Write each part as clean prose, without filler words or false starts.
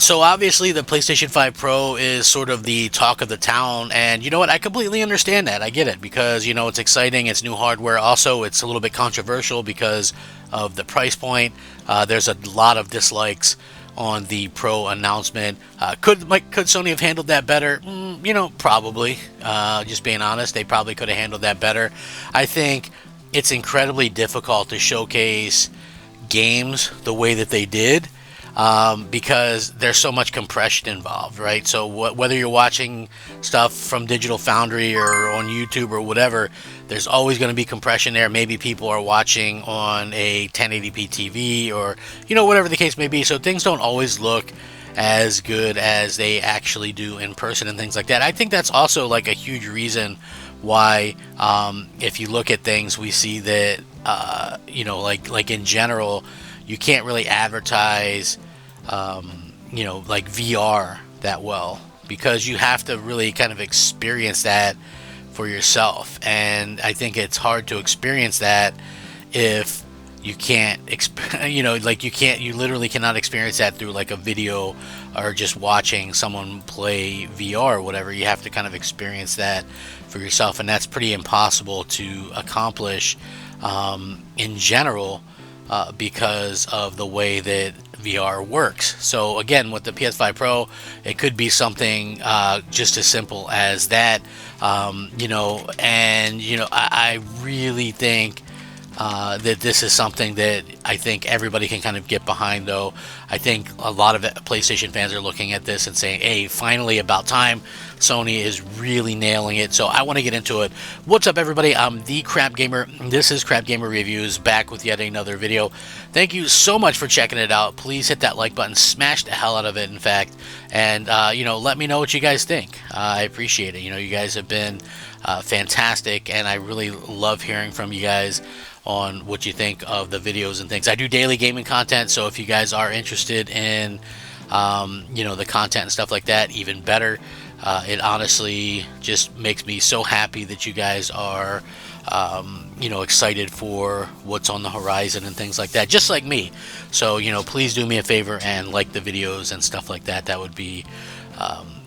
So obviously the PlayStation 5 Pro is sort of the talk of the town, and you know what? I completely understand that. I get it because it's exciting, it's new hardware. Also, it's a little bit controversial because of the price point. There's a lot of dislikes on the Pro announcement. Could Sony have handled that better? Probably. Just being honest, they probably could have handled that better. I think it's incredibly difficult to showcase games the way that they did, because there's so much compression involved, right? So whether you're watching stuff from Digital Foundry or on YouTube or whatever, there's always going to be compression there. Maybe people are watching on a 1080p TV or whatever the case may be. So things don't always look as good as they actually do in person and things like that. I think that's also like a huge reason why, if you look at things, we see that like in general, you can't really advertise like VR that well, because you have to really kind of experience that for yourself. And I think it's hard to experience that if you can't, you literally cannot experience that through like a video or just watching someone play VR or whatever. You have to kind of experience that for yourself, and that's pretty impossible to accomplish in general, because of the way that VR works. So again, with the PS5 Pro, it could be something just as simple as that. I really think that this is something that I think everybody can kind of get behind, though. I think a lot of PlayStation fans are looking at this and saying, hey, finally, about time. Sony is really nailing it. So I want to get into it. What's up, everybody? I'm the Crap Gamer. This is Crap Gamer Reviews, back with yet another video. Thank you so much for checking it out. Please hit that like button. Smash the hell out of it, in fact. And, let me know what you guys think. I appreciate it. You guys have been fantastic, and I really love hearing from you guys on what you think of the videos and things. I do daily gaming content, so if you guys are interested in the content and stuff like that, even better. It honestly just makes me so happy that you guys are excited for what's on the horizon and things like that, just like me. So please do me a favor and like the videos and stuff like that. That would be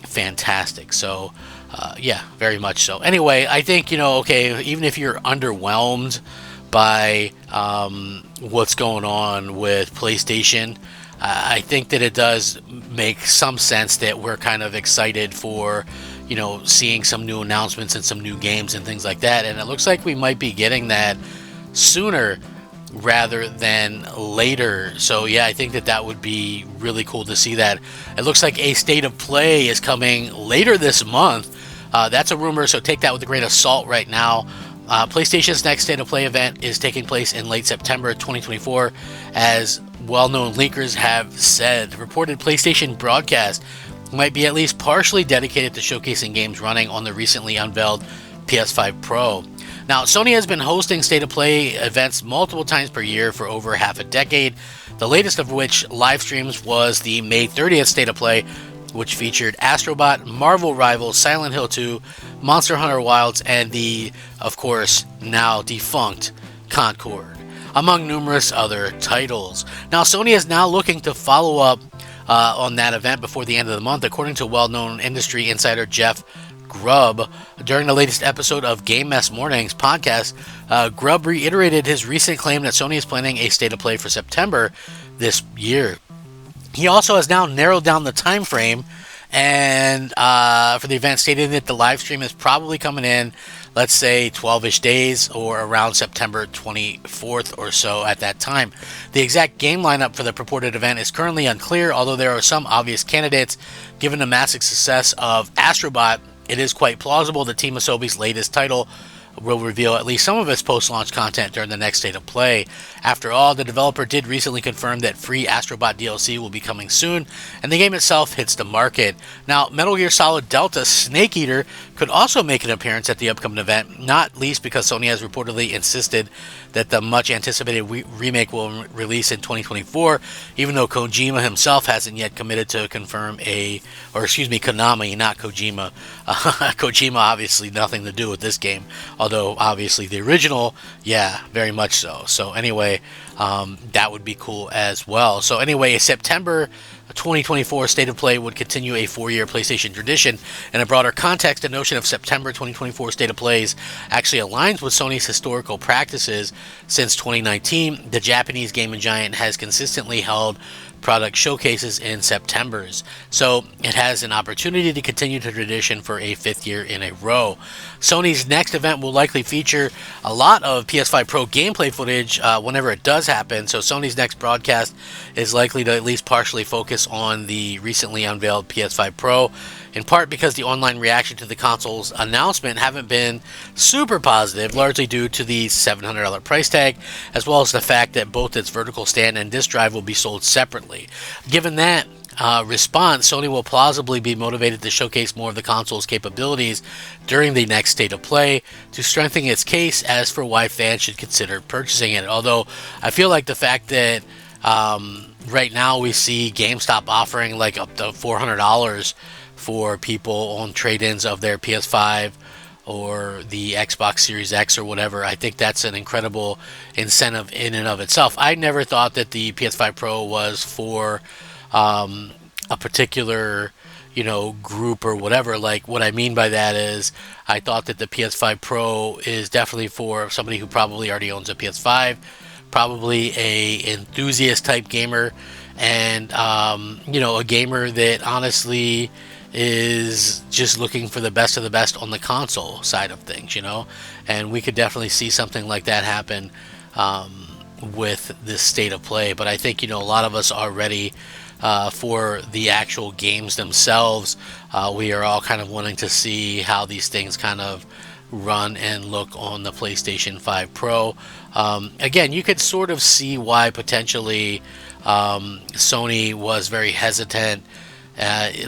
fantastic. So yeah, very much so. Anyway, I think okay, even if you're underwhelmed by what's going on with PlayStation, I think that it does make some sense that we're kind of excited for seeing some new announcements and some new games and things like that. And it looks like we might be getting that sooner rather than later. So yeah, I think that would be really cool to see that. It looks like a State of Play is coming later this month. That's a rumor, so take that with a grain of salt right now. PlayStation's next State of Play event is taking place in late September 2024, as well-known leakers have said. Reported PlayStation broadcast might be at least partially dedicated to showcasing games running on the recently unveiled PS5 Pro. Now, Sony has been hosting State of Play events multiple times per year for over half a decade, the latest of which live streams was the May 30th State of Play, which featured Astrobot, Marvel Rivals, Silent Hill 2, Monster Hunter Wilds, and the, of course, now defunct Concord, among numerous other titles. Now, Sony is now looking to follow up on that event before the end of the month, according to well-known industry insider Jeff Grubb. During the latest episode of Game Mess Mornings podcast, Grubb reiterated his recent claim that Sony is planning a State of Play for September this year. He also has now narrowed down the time frame and for the event, stating that the live stream is probably coming in, let's say 12-ish days or around September 24th or so at that time. The exact game lineup for the purported event is currently unclear, although there are some obvious candidates. Given the massive success of Astrobot, it is quite plausible that Team Asobi's latest title will reveal at least some of its post-launch content during the next State of Play. After all, the developer did recently confirm that free Astrobot DLC will be coming soon, and the game itself hits the market. Now, Metal Gear Solid Delta Snake Eater could also make an appearance at the upcoming event, not least because Sony has reportedly insisted that the much anticipated remake will release in 2024, even though Kojima himself hasn't yet committed to confirm Konami, not Kojima. Kojima obviously nothing to do with this game, although obviously the original, yeah, very much so. So anyway, that would be cool as well. So anyway, September 2024 State of Play would continue a 4-year PlayStation tradition. In a broader context, the notion of September 2024 State of Plays actually aligns with Sony's historical practices. Since 2019, the Japanese gaming giant has consistently held product showcases in Septembers, so it has an opportunity to continue the tradition for a 5th year in a row. Sony's next event will likely feature a lot of PS5 Pro gameplay footage whenever it does happen, so Sony's next broadcast is likely to at least partially focus on the recently unveiled PS5 Pro, in part because the online reaction to the console's announcement haven't been super positive, largely due to the $700 price tag, as well as the fact that both its vertical stand and disk drive will be sold separately. Given that response, Sony will plausibly be motivated to showcase more of the console's capabilities during the next State of Play to strengthen its case as for why fans should consider purchasing it. Although I feel like the fact that right now we see GameStop offering like up to $400 for people on trade-ins of their PS5 or the Xbox Series X or whatever, I think that's an incredible incentive in and of itself. I never thought that the PS5 Pro was for a particular, group or whatever. Like, what I mean by that is I thought that the PS5 Pro is definitely for somebody who probably already owns a PS5, probably a enthusiast type gamer, and a gamer that honestly is just looking for the best of the best on the console side of things, and we could definitely see something like that happen with this State of Play. But I think, a lot of us are ready for the actual games themselves. We are all kind of wanting to see how these things kind of run and look on the PlayStation 5 Pro. Again, you could sort of see why potentially Sony was very hesitant.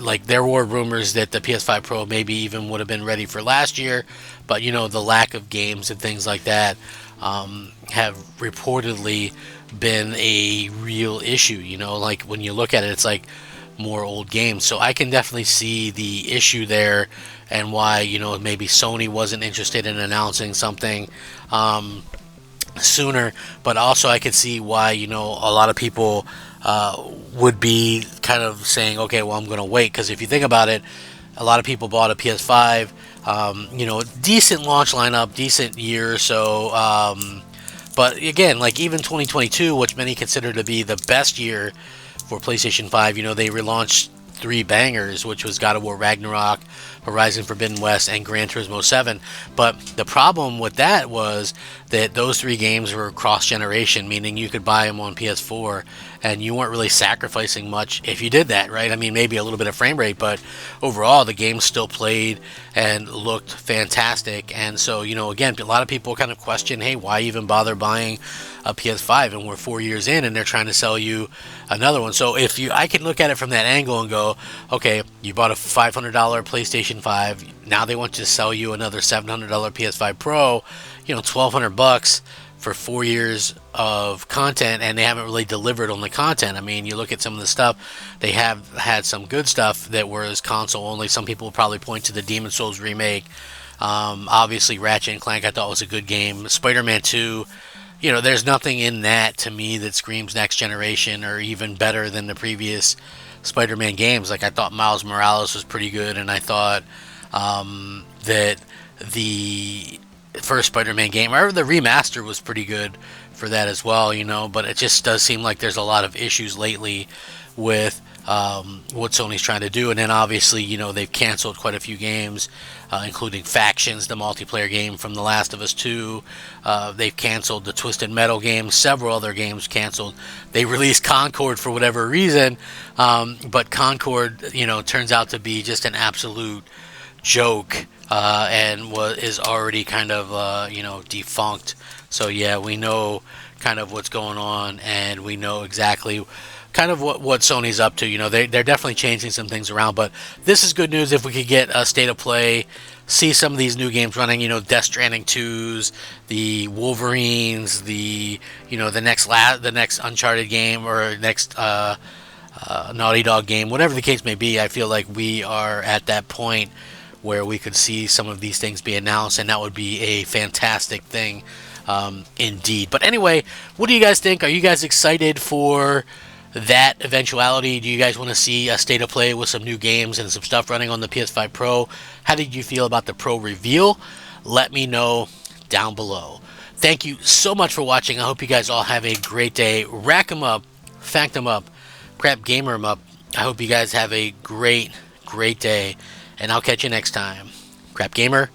Like, there were rumors that the PS5 Pro maybe even would have been ready for last year, but the lack of games and things like that have reportedly been a real issue. Like, when you look at it, it's like more old games. So I can definitely see the issue there, and why maybe Sony wasn't interested in announcing something sooner. But also I could see why a lot of people would be kind of saying, okay, well, I'm going to wait, because if you think about it, a lot of people bought a PS5, decent launch lineup, decent year or so, but again, like even 2022, which many consider to be the best year for PlayStation 5, they relaunched 3 bangers, which was God of War Ragnarok, Horizon Forbidden West, and Gran Turismo 7. But the problem with that was that those 3 games were cross-generation, meaning you could buy them on PS4, and you weren't really sacrificing much if you did that, right? I mean, maybe a little bit of frame rate, but overall, the game still played and looked fantastic. And so, again, a lot of people kind of question, hey, why even bother buying a PS5? And we're 4 years in, and they're trying to sell you another one. So I can look at it from that angle and go, okay, you bought a $500 PlayStation 5. Now they want to sell you another $700 PS5 Pro, $1,200 for 4 years of content, and they haven't really delivered on the content. I mean, you look at some of the stuff, they have had some good stuff that was console only. Some people will probably point to the Demon's Souls remake. Obviously, Ratchet and Clank I thought was a good game. Spider-Man 2, there's nothing in that to me that screams next generation or even better than the previous Spider-Man games. Like, I thought Miles Morales was pretty good, and I thought that the first Spider-Man game, or the remaster, was pretty good for that as well, but it just does seem like there's a lot of issues lately with what Sony's trying to do. And then obviously, they've canceled quite a few games, including Factions, the multiplayer game from The Last of Us 2. They've canceled the Twisted Metal game, several other games canceled. They released Concord for whatever reason, but Concord, turns out to be just an absolute joke, and is already kind of defunct. So yeah, we know kind of what's going on, and we know exactly kind of what Sony's up to. You know, they're definitely changing some things around, but this is good news if we could get a state of play, see some of these new games running. You know, Death Stranding 2s, the Wolverines, the next Uncharted game or next Naughty Dog game, whatever the case may be. I feel like we are at that point where we could see some of these things be announced, and that would be a fantastic thing, indeed. But anyway, what do you guys think? Are you guys excited for that eventuality? Do you guys want to see a state of play with some new games and some stuff running on the PS5 Pro? How did you feel about the Pro reveal? Let me know down below. Thank you so much for watching. I hope you guys all have a great day. Rack 'em up, fact 'em up, crap gamer 'em up. I hope you guys have a great day, and I'll catch you next time. Crap Gamer